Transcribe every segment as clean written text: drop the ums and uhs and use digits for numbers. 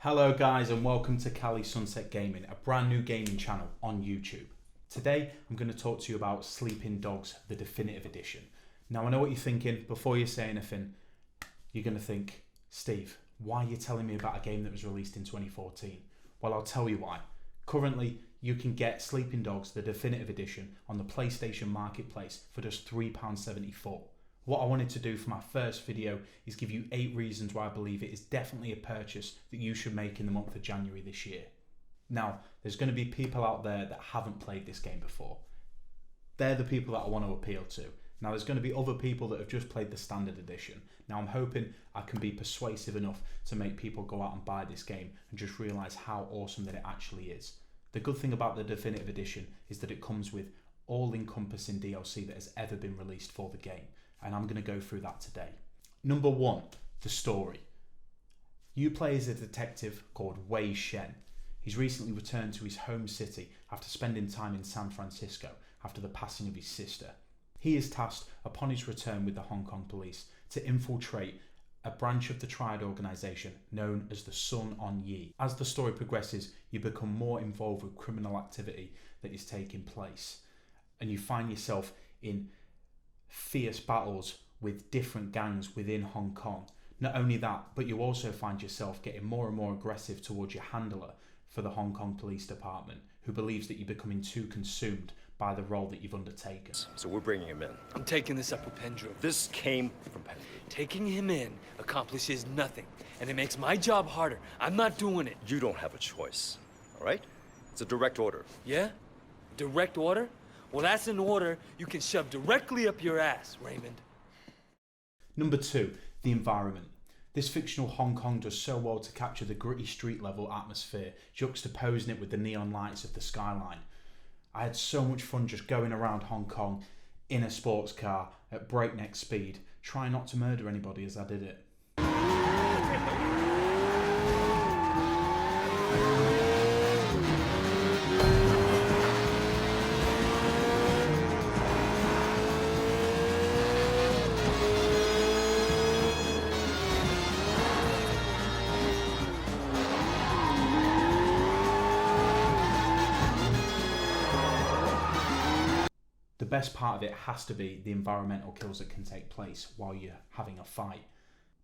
Hello guys and welcome to Cali Sunset Gaming, a brand new gaming channel on YouTube. Today I'm going to talk to you about Sleeping Dogs, the Definitive Edition. Now I know what you're thinking. Before you say anything, you're going to think, Steve, why are you telling me about a game that was released in 2014? Well, I'll tell you why. Currently, you can get Sleeping Dogs, the Definitive Edition on the PlayStation Marketplace for just £3.74. What I wanted to do for my first video is give you 8 reasons why I believe it is definitely a purchase that you should make in the month of January this year. Now, there's going to be people out there that haven't played this game before. They're the people that I want to appeal to. Now, there's going to be other people that have just played the standard edition. Now, I'm hoping I can be persuasive enough to make people go out and buy this game and just realise how awesome that it actually is. The good thing about the Definitive Edition is that it comes with all-encompassing DLC that has ever been released for the game. And I'm going to go through that today. Number 1, the story. You play as a detective called Wei Shen. He's recently returned to his home city after spending time in San Francisco after the passing of his sister. He is tasked upon his return with the Hong Kong police to infiltrate a branch of the triad organisation known as the Sun On Yi. As the story progresses, you become more involved with criminal activity that is taking place, and you find yourself in fierce battles with different gangs within Hong Kong. Not only that, but you also find yourself getting more and more aggressive towards your handler for the Hong Kong Police Department, who believes that you're becoming too consumed by the role that you've undertaken. So we're bringing him in. I'm taking this up with Pendrew. This came from Pendrew. Taking him in accomplishes nothing, and it makes my job harder. I'm not doing it. You don't have a choice, all right? It's a direct order. Yeah? Direct order? Well, that's an order you can shove directly up your ass, Raymond. Number 2, the environment. This fictional Hong Kong does so well to capture the gritty street level atmosphere, juxtaposing it with the neon lights of the skyline. I had so much fun just going around Hong Kong in a sports car at breakneck speed, trying not to murder anybody as I did it. The best part of it has to be the environmental kills that can take place while you're having a fight.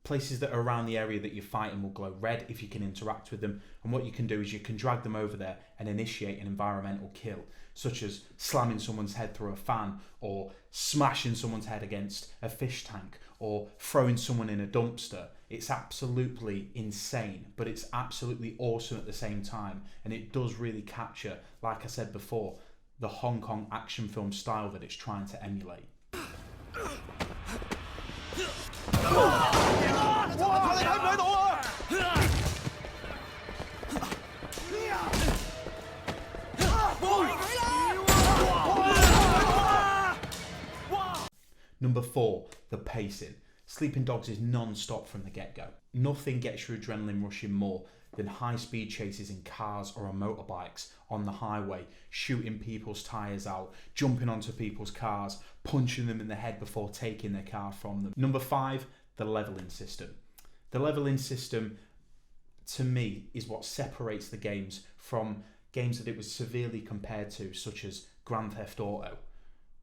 Places that are around the area that you're fighting will glow red if you can interact with them, and what you can do is you can drag them over there and initiate an environmental kill, such as slamming someone's head through a fan, or smashing someone's head against a fish tank, or throwing someone in a dumpster. It's absolutely insane, but it's absolutely awesome at the same time, and it does really capture, like I said before, the Hong Kong action film style that it's trying to emulate. Number 4, the pacing. Sleeping Dogs is non-stop from the get-go. Nothing gets your adrenaline rushing more than high-speed chases in cars or on motorbikes on the highway, shooting people's tyres out, jumping onto people's cars, punching them in the head before taking their car from them. Number 5, the levelling system. The levelling system, to me, is what separates the games from games that it was severely compared to, such as Grand Theft Auto.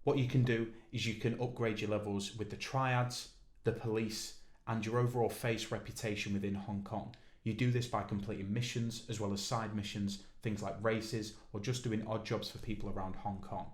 What you can do is you can upgrade your levels with the triads, the police, and your overall face reputation within Hong Kong. You do this by completing missions as well as side missions, things like races, or just doing odd jobs for people around Hong Kong.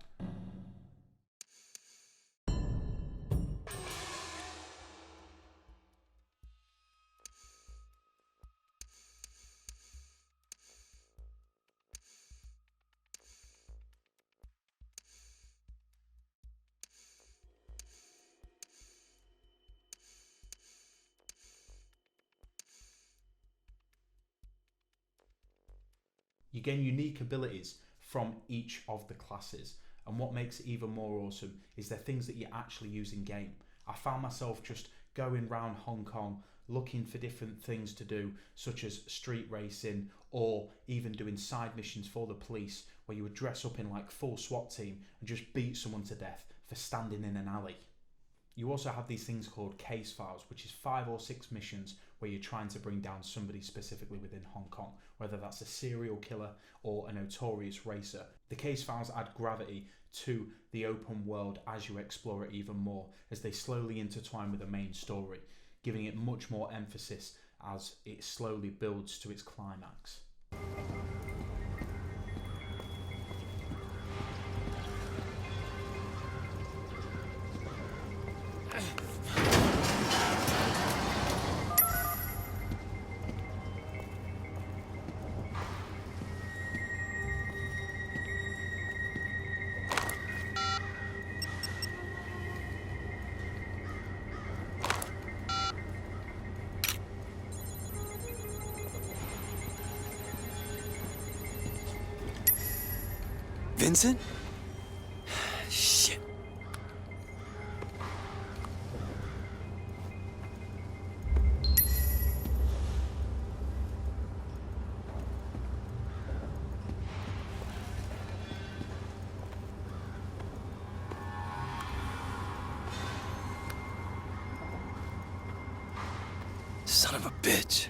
You gain unique abilities from each of the classes, and what makes it even more awesome is they're things that you actually use in game. I found myself just going around Hong Kong looking for different things to do, such as street racing or even doing side missions for the police where you would dress up in like full SWAT team and just beat someone to death for standing in an alley. You also have these things called case files, which is 5 or 6 missions where you're trying to bring down somebody specifically within Hong Kong, whether that's a serial killer or a notorious racer. The case files add gravity to the open world as you explore it even more, as they slowly intertwine with the main story, giving it much more emphasis as it slowly builds to its climax. Vincent? Shit. Son of a bitch.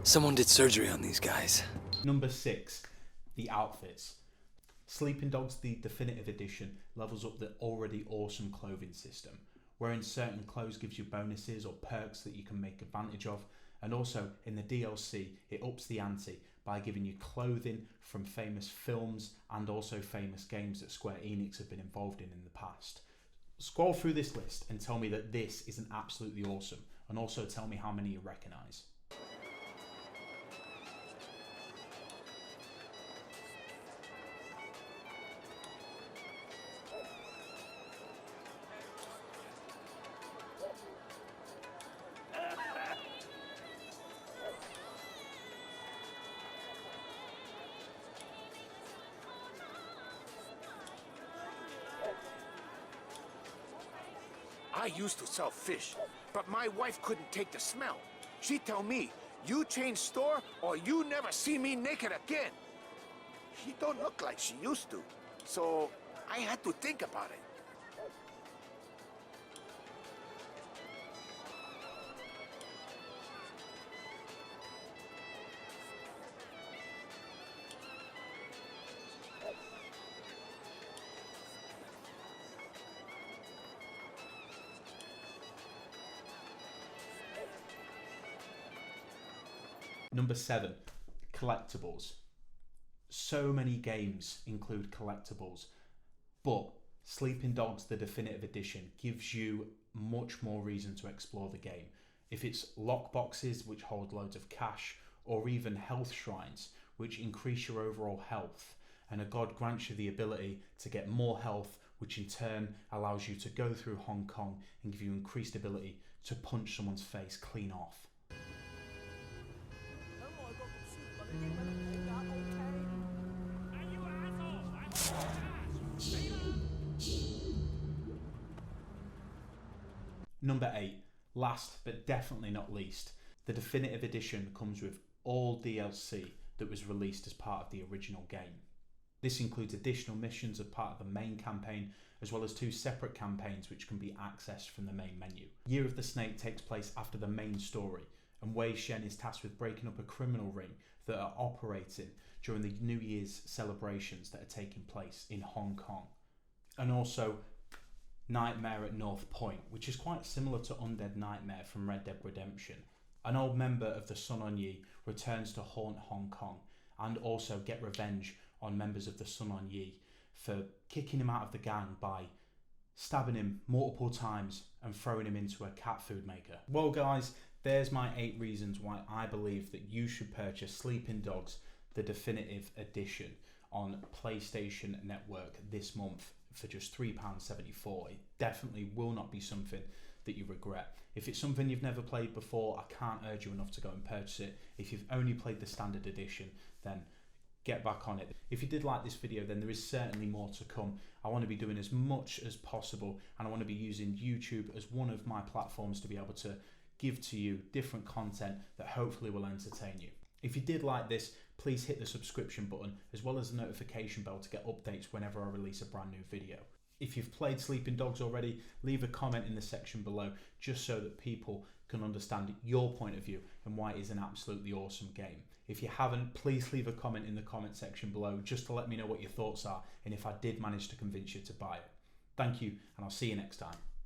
Someone did surgery on these guys. Number 6, the outfits. Sleeping Dogs the Definitive Edition levels up the already awesome clothing system. Wearing certain clothes gives you bonuses or perks that you can make advantage of, and also in the DLC it ups the ante by giving you clothing from famous films and also famous games that Square Enix have been involved in the past. Scroll through this list and tell me that this isn't absolutely awesome, and also tell me how many you recognise. I used to sell fish, but my wife couldn't take the smell. She'd tell me, you change store or you never see me naked again. She don't look like she used to, so I had to think about it. Number 7, collectibles. So many games include collectibles, but Sleeping Dogs the Definitive Edition gives you much more reason to explore the game. If it's lockboxes which hold loads of cash, or even health shrines which increase your overall health, and a god grants you the ability to get more health, which in turn allows you to go through Hong Kong and give you increased ability to punch someone's face clean off. Number 8, last but definitely not least, the Definitive Edition comes with all DLC that was released as part of the original game. This includes additional missions as part of the main campaign, as well as 2 separate campaigns which can be accessed from the main menu. Year of the Snake takes place after the main story, and Wei Shen is tasked with breaking up a criminal ring that are operating during the New Year's celebrations that are taking place in Hong Kong. And also Nightmare at North Point, which is quite similar to Undead Nightmare from Red Dead Redemption. An old member of the Sun On Yee returns to haunt Hong Kong and also get revenge on members of the Sun On Yee for kicking him out of the gang by stabbing him multiple times and throwing him into a cat food maker. Well guys, there's my 8 reasons why I believe that you should purchase Sleeping Dogs the Definitive Edition on PlayStation Network this month for just £3.74. It definitely will not be something that you regret. If it's something you've never played before, I can't urge you enough to go and purchase it. If you've only played the standard edition, then get back on it. If you did like this video, then there is certainly more to come. I want to be doing as much as possible, and I want to be using YouTube as one of my platforms to be able to give to you different content that hopefully will entertain you. If you did like this, please hit the subscription button as well as the notification bell to get updates whenever I release a brand new video. If you've played Sleeping Dogs already, leave a comment in the section below just so that people can understand your point of view and why it is an absolutely awesome game. If you haven't, please leave a comment in the comment section below just to let me know what your thoughts are and if I did manage to convince you to buy it. Thank you, and I'll see you next time.